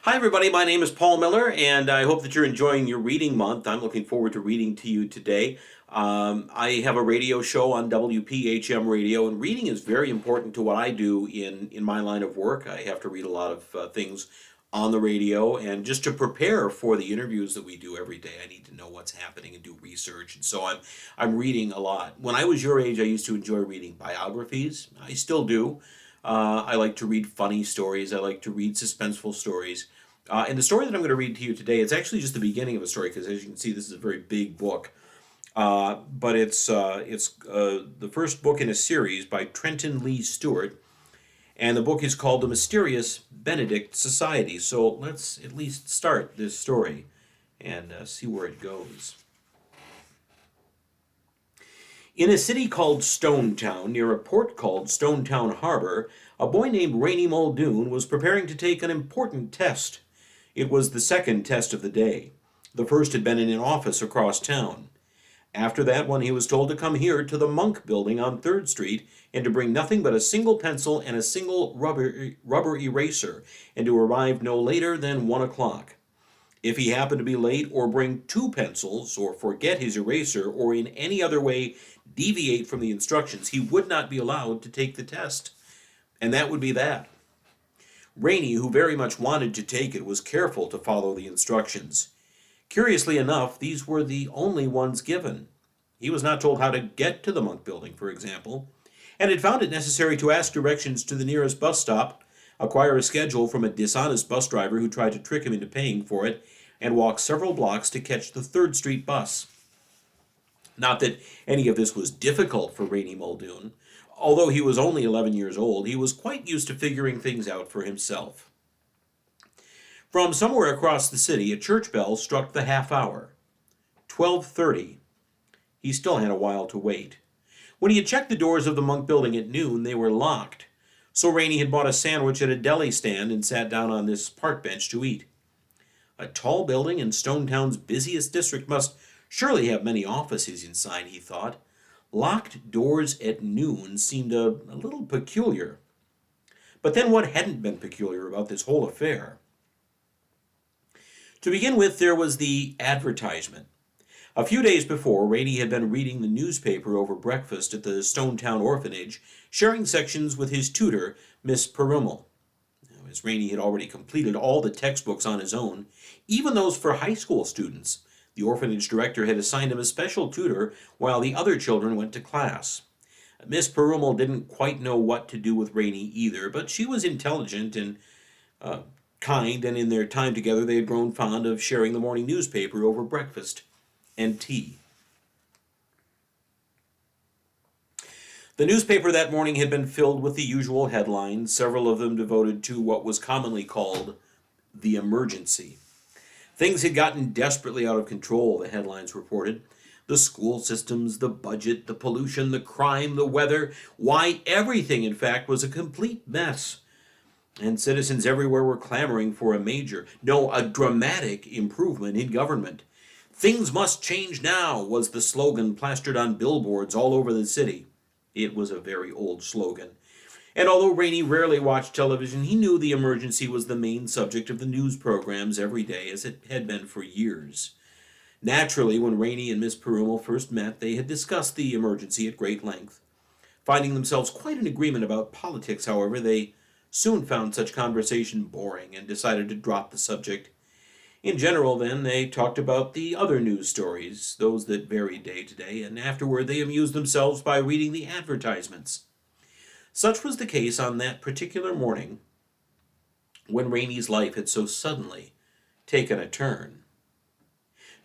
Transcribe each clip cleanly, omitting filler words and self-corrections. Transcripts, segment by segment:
Hi, everybody. My name is Paul Miller, and I hope that you're enjoying your reading month. I'm looking forward to reading to you today. I have a radio show on WPHM radio, and reading is very important to what I do in my line of work. I have to read a lot of things on the radio, and just to prepare for the interviews that we do every day, I need to know what's happening and do research. And so I'm reading a lot. When I was your age, I used to enjoy reading biographies. I still do. I like to read funny stories. I like to read suspenseful stories. And the story that I'm going to read to you today, it's actually just the beginning of a story because, as you can see, this is a very big book. But it's the first book in a series by Trenton Lee Stewart, and the book is called The Mysterious Benedict Society. So let's at least start this story and see where it goes. In a city called Stonetown, near a port called Stonetown Harbor, a boy named Rainey Muldoon was preparing to take an important test. It was the second test of the day. The first had been in an office across town. After that one, he was told to come here to the Monk Building on 3rd Street and to bring nothing but a single pencil and a single rubber eraser, and to arrive no later than 1 o'clock. If he happened to be late or bring two pencils or forget his eraser or in any other way deviate from the instructions, he would not be allowed to take the test. And that would be that. Rainey, who very much wanted to take it, was careful to follow the instructions. Curiously enough, these were the only ones given. He was not told how to get to the Monk Building, for example, and had found it necessary to ask directions to the nearest bus stop, acquire a schedule from a dishonest bus driver who tried to trick him into paying for it, and walk several blocks to catch the 3rd Street bus. Not that any of this was difficult for Rainey Muldoon. Although he was only 11 years old, he was quite used to figuring things out for himself. From somewhere across the city, a church bell struck the half hour. 12:30. He still had a while to wait. When he had checked the doors of the Monk Building at noon, they were locked. So Rainey had bought a sandwich at a deli stand and sat down on this park bench to eat. A tall building in Stonetown's busiest district must surely have many offices inside, he thought. Locked doors at noon seemed a little peculiar. But then what hadn't been peculiar about this whole affair? To begin with, there was the advertisement. A few days before, Rainey had been reading the newspaper over breakfast at the Stonetown orphanage, sharing sections with his tutor, Miss Perummel. As Rainey had already completed all the textbooks on his own, even those for high school students, the orphanage director had assigned him a special tutor while the other children went to class. Miss Perummel didn't quite know what to do with Rainey either, but she was intelligent and kind, and in their time together they had grown fond of sharing the morning newspaper over breakfast and tea. The newspaper that morning had been filled with the usual headlines, several of them devoted to what was commonly called the emergency. Things had gotten desperately out of control, the headlines reported. The school systems, the budget, the pollution, the crime, the weather. Why, everything, in fact, was a complete mess. And citizens everywhere were clamoring for a major, no, a dramatic improvement in government. Things must change now, was the slogan plastered on billboards all over the city. It was a very old slogan. And although Rainey rarely watched television, he knew the emergency was the main subject of the news programs every day, as it had been for years. Naturally, when Rainey and Miss Perummel first met, they had discussed the emergency at great length. Finding themselves quite in agreement about politics, however, they soon found such conversation boring and decided to drop the subject. In general, then, they talked about the other news stories, those that varied day to day, and afterward they amused themselves by reading the advertisements. Such was the case on that particular morning when Rainey's life had so suddenly taken a turn.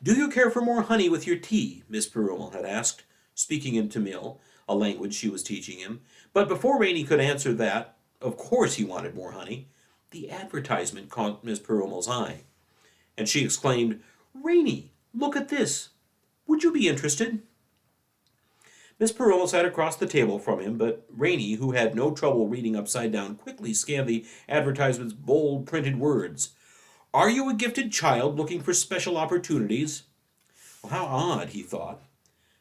"Do you care for more honey with your tea?" Miss Perummel had asked, speaking in Tamil, a language she was teaching him. But before Rainey could answer that, of course he wanted more honey, the advertisement caught Miss Perummel's eye, and she exclaimed, "Rainey, look at this. Would you be interested?" Miss Perummel sat across the table from him, but Rainey, who had no trouble reading upside down, quickly scanned the advertisement's bold printed words. "Are you a gifted child looking for special opportunities?" Well, how odd, he thought.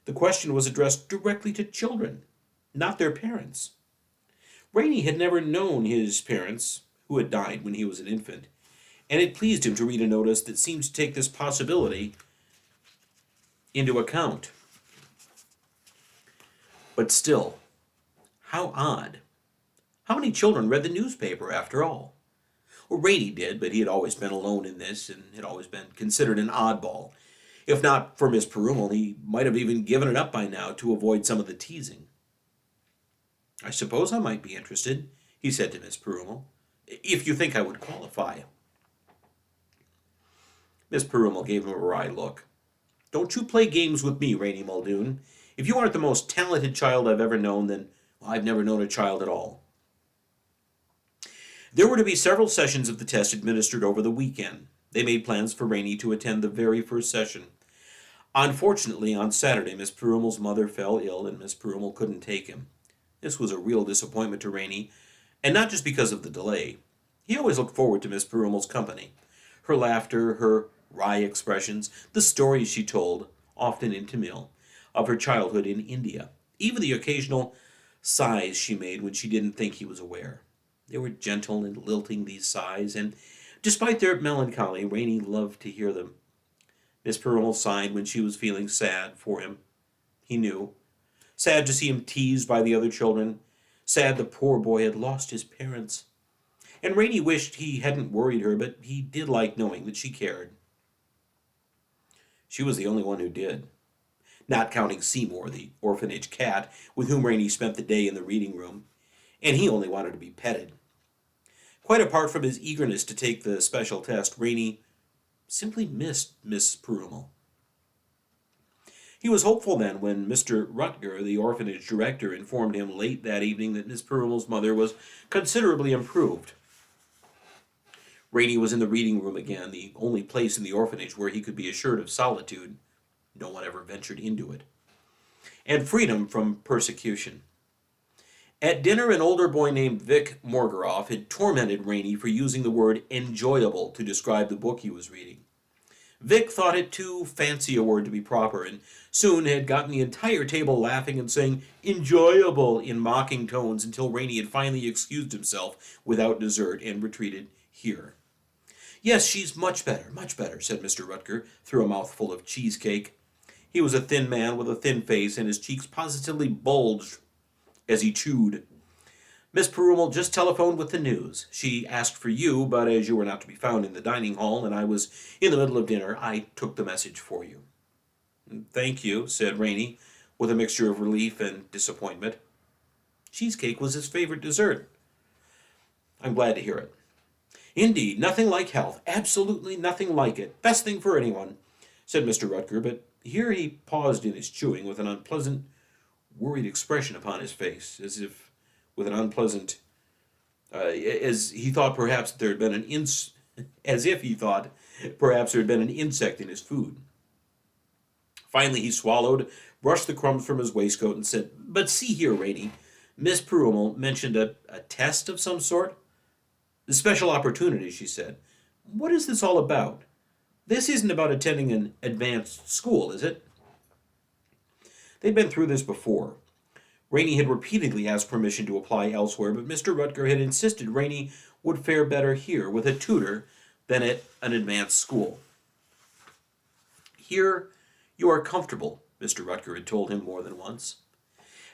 The question was addressed directly to children, not their parents. Rainey had never known his parents, who had died when he was an infant, and it pleased him to read a notice that seemed to take this possibility into account. But still, how odd. How many children read the newspaper, after all? Well, Rainey did, but he had always been alone in this and had always been considered an oddball. If not for Miss Perumal, he might have even given it up by now to avoid some of the teasing. "I suppose I might be interested," he said to Miss Perumal, "if you think I would qualify." Miss Perumal gave him a wry look. "Don't you play games with me, Rainey Muldoon. If you aren't the most talented child I've ever known, then I've never known a child at all." There were to be several sessions of the test administered over the weekend. They made plans for Rainey to attend the very first session. Unfortunately, on Saturday, Miss Perumal's mother fell ill, and Miss Perumal couldn't take him. This was a real disappointment to Rainey, and not just because of the delay. He always looked forward to Miss Perumal's company. Her laughter, her wry expressions, the stories she told, often in Tamil, of her childhood in India, even the occasional sighs she made when she didn't think he was aware. They were gentle and lilting, these sighs, and despite their melancholy, Rainey loved to hear them. Miss Perumal sighed when she was feeling sad for him. He knew. Sad to see him teased by the other children. Sad the poor boy had lost his parents. And Rainey wished he hadn't worried her, but he did like knowing that she cared. She was the only one who did. Not counting Seymour, the orphanage cat, with whom Rainey spent the day in the reading room, and he only wanted to be petted. Quite apart from his eagerness to take the special test, Rainey simply missed Miss Perumal. He was hopeful then when Mr. Rutger, the orphanage director, informed him late that evening that Miss Perumal's mother was considerably improved. Rainey was in the reading room again, the only place in the orphanage where he could be assured of solitude. No one ever ventured into it. And freedom from persecution. At dinner, an older boy named Vic Morgaroff had tormented Rainey for using the word enjoyable to describe the book he was reading. Vic thought it too fancy a word to be proper, and soon had gotten the entire table laughing and saying enjoyable in mocking tones until Rainey had finally excused himself without dessert and retreated here. "Yes, she's much better, said Mr. Rutger through a mouthful of cheesecake. He was a thin man with a thin face, and his cheeks positively bulged as he chewed. "Miss Perumal just telephoned with the news. She asked for you, but as you were not to be found in the dining hall and I was in the middle of dinner, I took the message for you." "Thank you," said Rainey, with a mixture of relief and disappointment. Cheesecake was his favorite dessert. "I'm glad to hear it." "Indeed, nothing like health. Absolutely nothing like it. Best thing for anyone," said Mr. Rutger, but here he paused in his chewing with an unpleasant, worried expression upon his face, as if with an unpleasant, as he thought perhaps there had been as if he thought perhaps there had been an insect in his food. Finally he swallowed, brushed the crumbs from his waistcoat, and said, "But see here, Rainey, Miss Perumal mentioned a test of some sort?" "The special opportunity," she said. "What is this all about? This isn't about attending an advanced school, is it?" They'd been through this before. Rainey had repeatedly asked permission to apply elsewhere, but Mr. Rutger had insisted Rainey would fare better here with a tutor than at an advanced school. "Here you are comfortable," Mr. Rutger had told him more than once.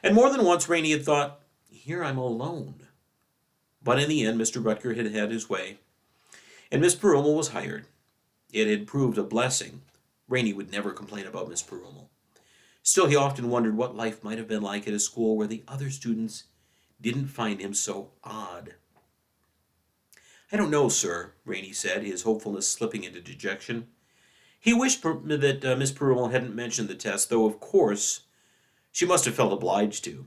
And more than once Rainey had thought, "Here I'm alone." But in the end, Mr. Rutger had had his way, and Miss Perumal was hired. It had proved a blessing. Rainey would never complain about Miss Perumal. Still, he often wondered what life might have been like at a school where the other students didn't find him so odd. "I don't know, sir," Rainey said, his hopefulness slipping into dejection. He wished that Miss Perumal hadn't mentioned the test, though, of course, she must have felt obliged to.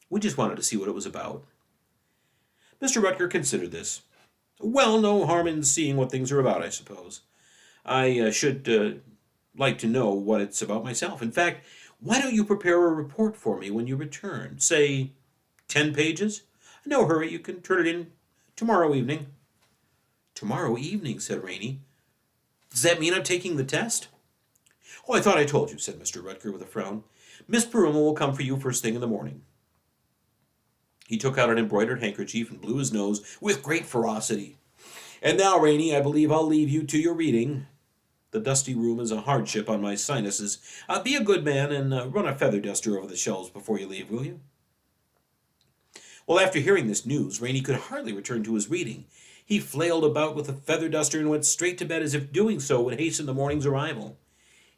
"We just wanted to see what it was about." Mr. Rutger considered this. "Well, no harm in seeing what things are about, I suppose. I should like to know what it's about myself. In fact, why don't you prepare a report for me when you return? Say, 10 pages? No hurry, you can turn it in tomorrow evening." "Tomorrow evening," said Rainey. "Does that mean I'm taking the test?" "Oh, I thought I told you," said Mr. Rutger with a frown. "Miss Perumal will come for you first thing in the morning." He took out an embroidered handkerchief and blew his nose with great ferocity. And now, Rainey, I believe I'll leave you to your reading. The dusty room is a hardship on my sinuses. Be a good man and run a feather duster over the shelves before you leave, will you? Well, after hearing this news, Rainey could hardly return to his reading. He flailed about with the feather duster and went straight to bed as if doing so would hasten the morning's arrival.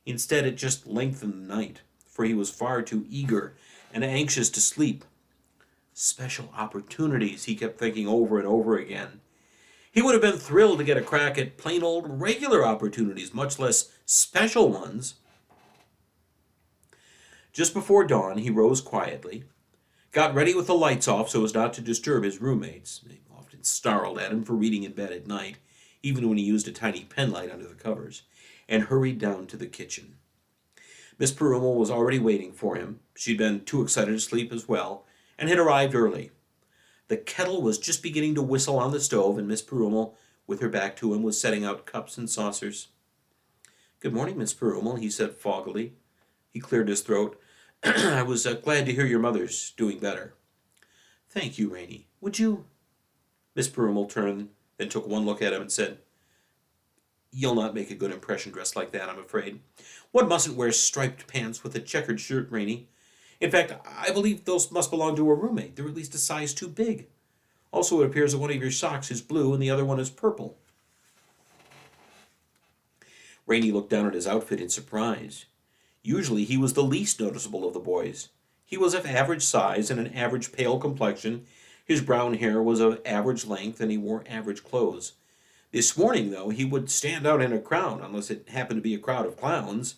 Instead, it just lengthened the night, for he was far too eager and anxious to sleep. Special opportunities, he kept thinking over and over again. He would have been thrilled to get a crack at plain old regular opportunities, much less special ones. Just before dawn, he rose quietly, got ready with the lights off so as not to disturb his roommates. They often snarled at him for reading in bed at night, even when he used a tiny penlight under the covers, and hurried down to the kitchen. Miss Perumal was already waiting for him. She'd been too excited to sleep as well, and had arrived early. The kettle was just beginning to whistle on the stove, and Miss Perumal, with her back to him, was setting out cups and saucers. "Good morning, Miss Perumal," he said foggily. He cleared his throat. "I was glad to hear your mother's doing better." "Thank you, Rainey. Would you—" Miss Perumal turned, then took one look at him and said, "You'll not make a good impression dressed like that, I'm afraid. One mustn't wear striped pants with a checkered shirt, Rainey. In fact, I believe those must belong to a roommate. They're at least a size too big. Also, it appears that one of your socks is blue and the other one is purple." Rainey looked down at his outfit in surprise. Usually he was the least noticeable of the boys. He was of average size and an average pale complexion. His brown hair was of average length, and he wore average clothes. This morning, though, he would stand out in a crowd, unless it happened to be a crowd of clowns.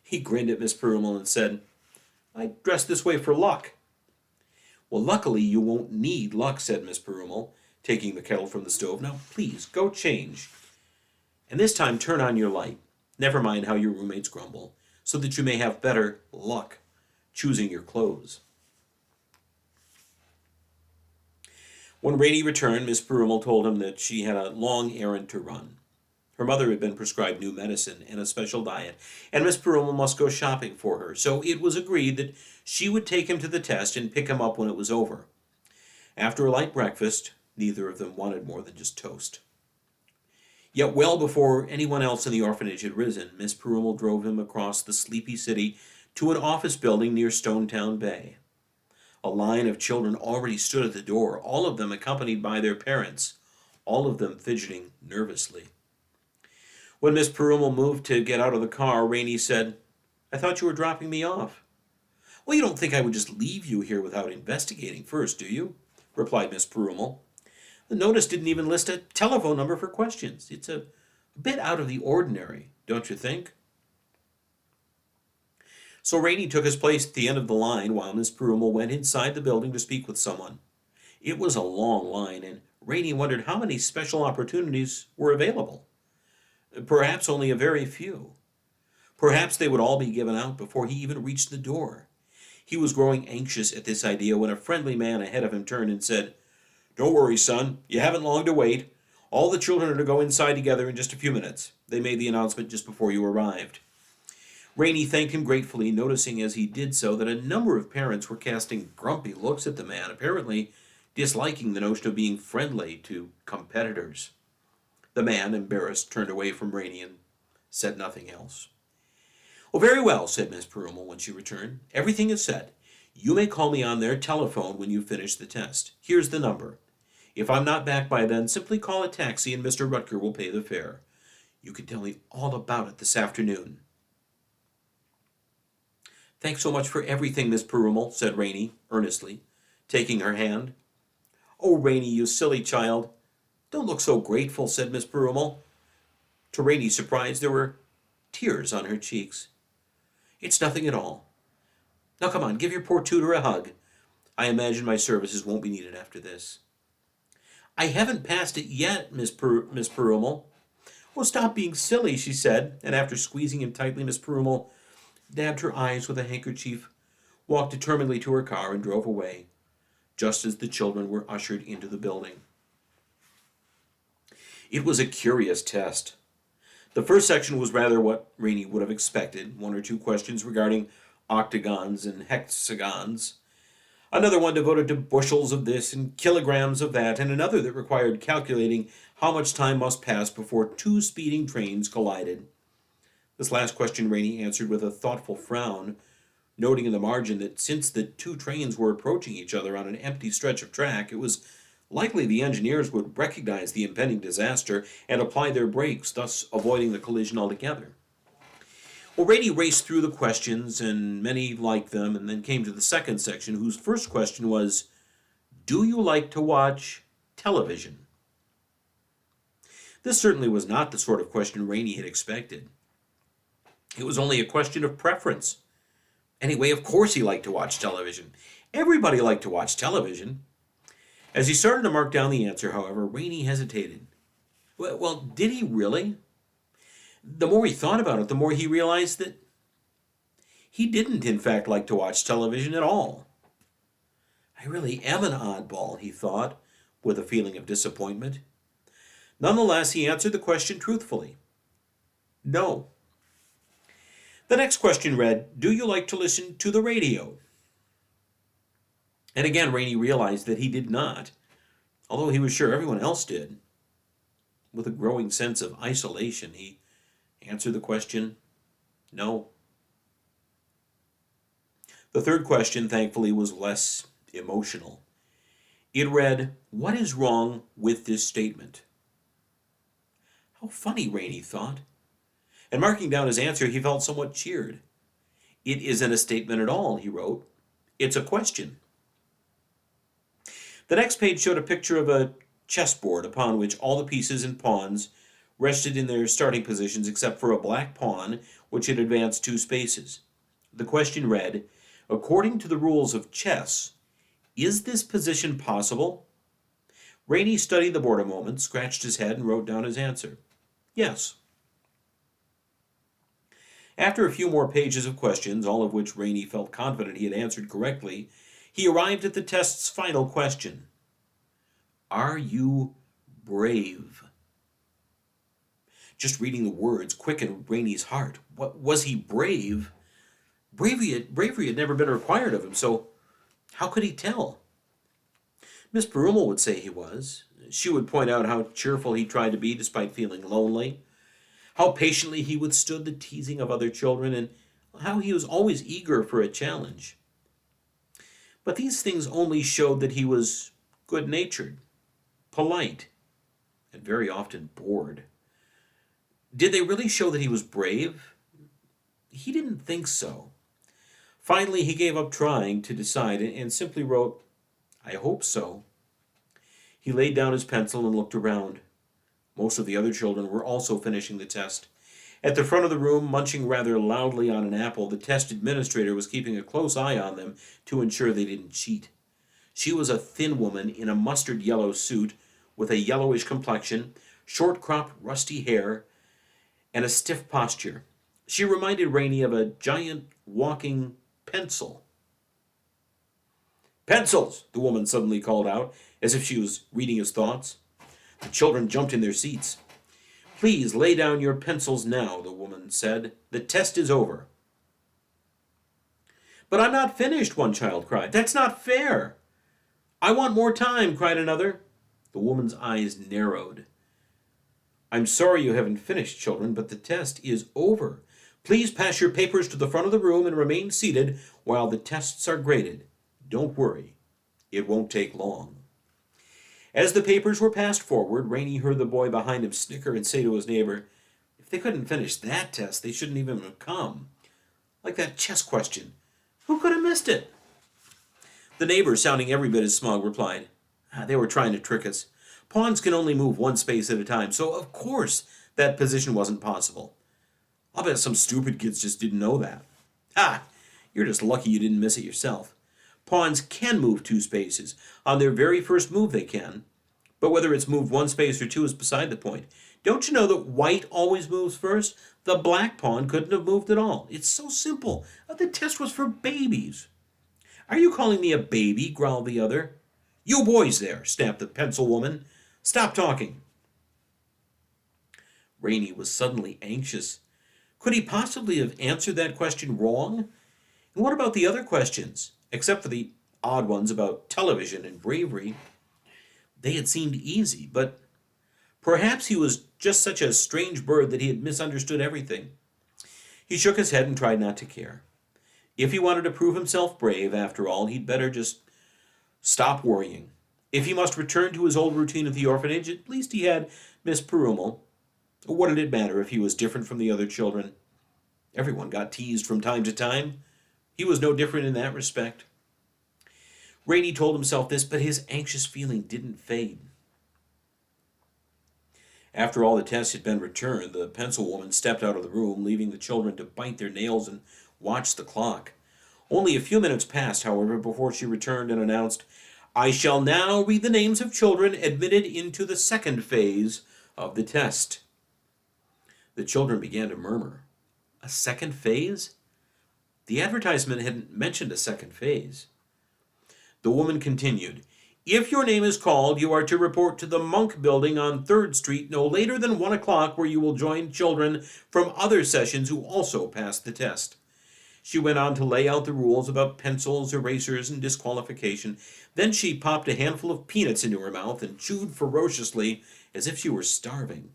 He grinned at Miss Perumal and said, "I dressed this way for luck." "Well, luckily you won't need luck," said Miss Perumal, taking the kettle from the stove. "Now, please, go change. And this time turn on your light. Never mind how your roommates grumble, so that you may have better luck choosing your clothes." When Rainey returned, Miss Perumal told him that she had a long errand to run. Her mother had been prescribed new medicine and a special diet, and Miss Perumal must go shopping for her, so it was agreed that she would take him to the test and pick him up when it was over. After a light breakfast, neither of them wanted more than just toast. Yet well before anyone else in the orphanage had risen, Miss Perumal drove him across the sleepy city to an office building near Stonetown Bay. A line of children already stood at the door, all of them accompanied by their parents, all of them fidgeting nervously. When Miss Perumal moved to get out of the car, Rainey said, "I thought you were dropping me off." "Well, you don't think I would just leave you here without investigating first, do you?" replied Miss Perumal. "The notice didn't even list a telephone number for questions. It's a bit out of the ordinary, don't you think?" So Rainey took his place at the end of the line while Miss Perumal went inside the building to speak with someone. It was a long line, and Rainey wondered how many special opportunities were available. Perhaps only a very few. Perhaps they would all be given out before he even reached the door. He was growing anxious at this idea when a friendly man ahead of him turned and said, "Don't worry, son. You haven't long to wait. All the children are to go inside together in just a few minutes. They made the announcement just before you arrived." Rainey thanked him gratefully, noticing as he did so that a number of parents were casting grumpy looks at the man, apparently disliking the notion of being friendly to competitors. The man, embarrassed, turned away from Rainey and said nothing else. "Well, very well," said Miss Perumal when she returned. "Everything is set. You may call me on their telephone when you finish the test. Here's the number. If I'm not back by then, simply call a taxi and Mr. Rutger will pay the fare. You can tell me all about it this afternoon." "Thanks so much for everything, Miss Perumal," said Rainey, earnestly, taking her hand. "Oh, Rainey, you silly child. Don't look so grateful," said Miss Perumal. To Rainey's surprise, there were tears on her cheeks. "It's nothing at all. Now come on, give your poor tutor a hug. I imagine my services won't be needed after this." "I haven't passed it yet, Miss Perumal." "Oh, stop being silly," she said, and after squeezing him tightly, Miss Perumal dabbed her eyes with a handkerchief, walked determinedly to her car, and drove away, just as the children were ushered into the building. It was a curious test. The first section was rather what Rainey would have expected, one or two questions regarding octagons and hexagons. Another one devoted to bushels of this and kilograms of that, and another that required calculating how much time must pass before two speeding trains collided. This last question Rainey answered with a thoughtful frown, noting in the margin that since the two trains were approaching each other on an empty stretch of track, it was likely the engineers would recognize the impending disaster and apply their brakes, thus avoiding the collision altogether. Well, Rainey raced through the questions, and many liked them, and then came to the second section, whose first question was, "Do you like to watch television?" This certainly was not the sort of question Rainey had expected. It was only a question of preference. Anyway, of course he liked to watch television. Everybody liked to watch television. As he started to mark down the answer, however, Rainey hesitated. Well, did he really? The more he thought about it, the more he realized that he didn't, in fact, like to watch television at all. I really am an oddball, he thought, with a feeling of disappointment. Nonetheless, he answered the question truthfully. No. The next question read, "Do you like to listen to the radio?" And again, Rainey realized that he did not, although he was sure everyone else did. With a growing sense of isolation, he answered the question, no. The third question, thankfully, was less emotional. It read, "What is wrong with this statement?" How funny, Rainey thought. And marking down his answer, he felt somewhat cheered. "It isn't a statement at all," he wrote. "It's a question." The next page showed a picture of a chessboard upon which all the pieces and pawns rested in their starting positions except for a black pawn which had advanced 2 spaces. The question read, "According to the rules of chess, is this position possible?" Rainey studied the board a moment, scratched his head, and wrote down his answer. Yes. After a few more pages of questions, all of which Rainey felt confident he had answered correctly, he arrived at the test's final question. Are you brave? Just reading the words quickened Rainey's heart. What was he brave? Bravery had never been required of him, so how could he tell? Miss Perumal would say he was. She would point out how cheerful he tried to be despite feeling lonely, how patiently he withstood the teasing of other children, and how he was always eager for a challenge. But these things only showed that he was good-natured, polite, and very often bored. Did they really show that he was brave? He didn't think so. Finally, he gave up trying to decide and simply wrote, I hope so. He laid down his pencil and looked around. Most of the other children were also finishing the test. At the front of the room, munching rather loudly on an apple, the test administrator was keeping a close eye on them to ensure they didn't cheat. She was a thin woman in a mustard yellow suit with a yellowish complexion, short-cropped rusty hair, and a stiff posture. She reminded Rainey of a giant walking pencil. "Pencils!" the woman suddenly called out, as if she was reading his thoughts. The children jumped in their seats. "Please lay down your pencils now," the woman said. "The test is over." "But I'm not finished," one child cried. "That's not fair." "I want more time," cried another. The woman's eyes narrowed. "I'm sorry you haven't finished, children, but the test is over. Please pass your papers to the front of the room and remain seated while the tests are graded. Don't worry, it won't take long." As the papers were passed forward, Rainey heard the boy behind him snicker and say to his neighbor, "If they couldn't finish that test, they shouldn't even have come. Like that chess question. Who could have missed it?" The neighbor, sounding every bit as smug, replied, "They were trying to trick us. Pawns can only move 1 space at a time, so of course that position wasn't possible. I'll bet some stupid kids just didn't know that." "Ha! You're just lucky you didn't miss it yourself. Pawns can move 2 spaces. On their very first move they can. But whether it's moved 1 space or 2 is beside the point. Don't you know that white always moves first? The black pawn couldn't have moved at all. It's so simple. The test was for babies." "Are you calling me a baby?" growled the other. "You boys there," snapped the pencil woman. "Stop talking." Rainey was suddenly anxious. Could he possibly have answered that question wrong? And what about the other questions? Except for the odd ones about television and bravery. They had seemed easy, but perhaps he was just such a strange bird that he had misunderstood everything. He shook his head and tried not to care. If he wanted to prove himself brave, after all, he'd better just stop worrying. If he must return to his old routine at the orphanage, at least he had Miss Perumal. What did it matter if he was different from the other children? Everyone got teased from time to time. He was no different in that respect. Rainey told himself this, but his anxious feeling didn't fade. After all the tests had been returned, the pencil woman stepped out of the room, leaving the children to bite their nails and watch the clock. Only a few minutes passed, however, before she returned and announced, "I shall now read the names of children admitted into the second phase of the test." The children began to murmur. A second phase? The advertisement hadn't mentioned a second phase. The woman continued, "If your name is called, you are to report to the Monk Building on 3rd Street no later than 1 o'clock, where you will join children from other sessions who also passed the test." She went on to lay out the rules about pencils, erasers, and disqualification. Then she popped a handful of peanuts into her mouth and chewed ferociously as if she were starving.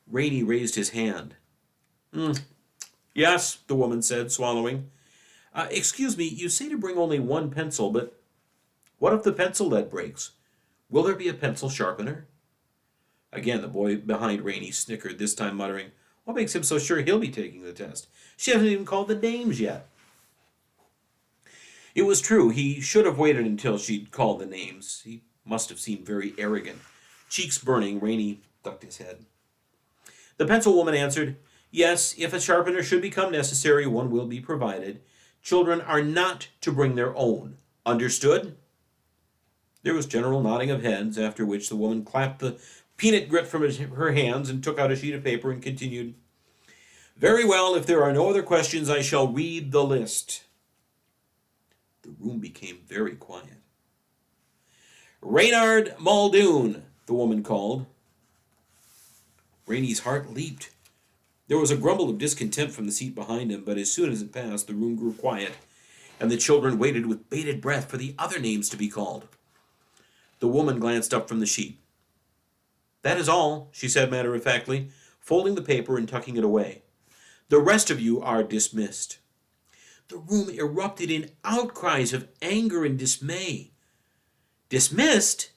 Rainey raised his hand. "Yes," the woman said, swallowing. Excuse me, you say to bring only one pencil, but what if the pencil lead breaks? Will there be a pencil sharpener?" Again, the boy behind Rainey snickered, this time muttering, "What makes him so sure he'll be taking the test? She hasn't even called the names yet." It was true, he should have waited until she'd called the names. He must have seemed very arrogant. Cheeks burning, Rainey ducked his head. The pencil woman answered, "Yes, if a sharpener should become necessary, one will be provided. Children are not to bring their own. Understood?" There was general nodding of heads, after which the woman clapped the peanut grit from her hands and took out a sheet of paper and continued, "Very well, if there are no other questions, I shall read the list." The room became very quiet. "Reynard Muldoon," the woman called. Rainey's heart leaped. There was a grumble of discontent from the seat behind him, but as soon as it passed, the room grew quiet, and the children waited with bated breath for the other names to be called. The woman glanced up from the sheet. "That is all," she said matter-of-factly, folding the paper and tucking it away. "The rest of you are dismissed." The room erupted in outcries of anger and dismay. "Dismissed?"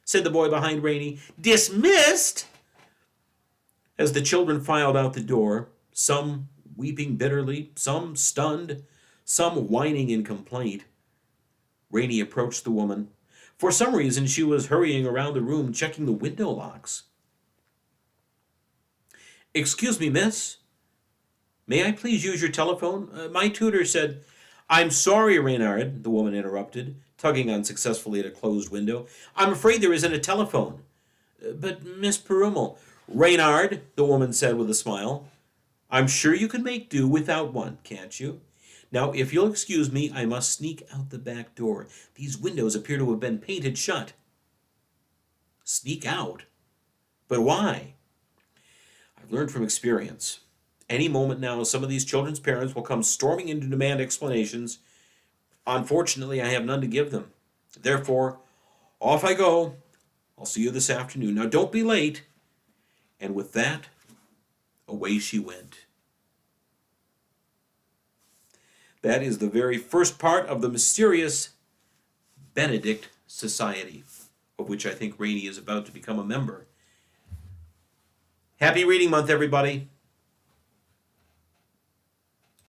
said the boy behind Rainey. "Dismissed?" As the children filed out the door, some weeping bitterly, some stunned, some whining in complaint, Rainey approached the woman. For some reason, she was hurrying around the room, checking the window locks. "Excuse me, miss. May I please use your telephone? My tutor said—" "I'm sorry, Reynard," the woman interrupted, tugging unsuccessfully at a closed window. "I'm afraid there isn't a telephone." "But Miss Perumal—" "Reynard," the woman said with a smile, "I'm sure you can make do without one, can't you? Now, if you'll excuse me, I must sneak out the back door. These windows appear to have been painted shut." "Sneak out? But why?" "I've learned from experience. Any moment now, some of these children's parents will come storming in to demand explanations. Unfortunately, I have none to give them. Therefore, off I go. I'll see you this afternoon. Now, don't be late." And with that, away she went. That is the very first part of the mysterious Benedict Society, of which I think Rainey is about to become a member. Happy Reading Month, everybody!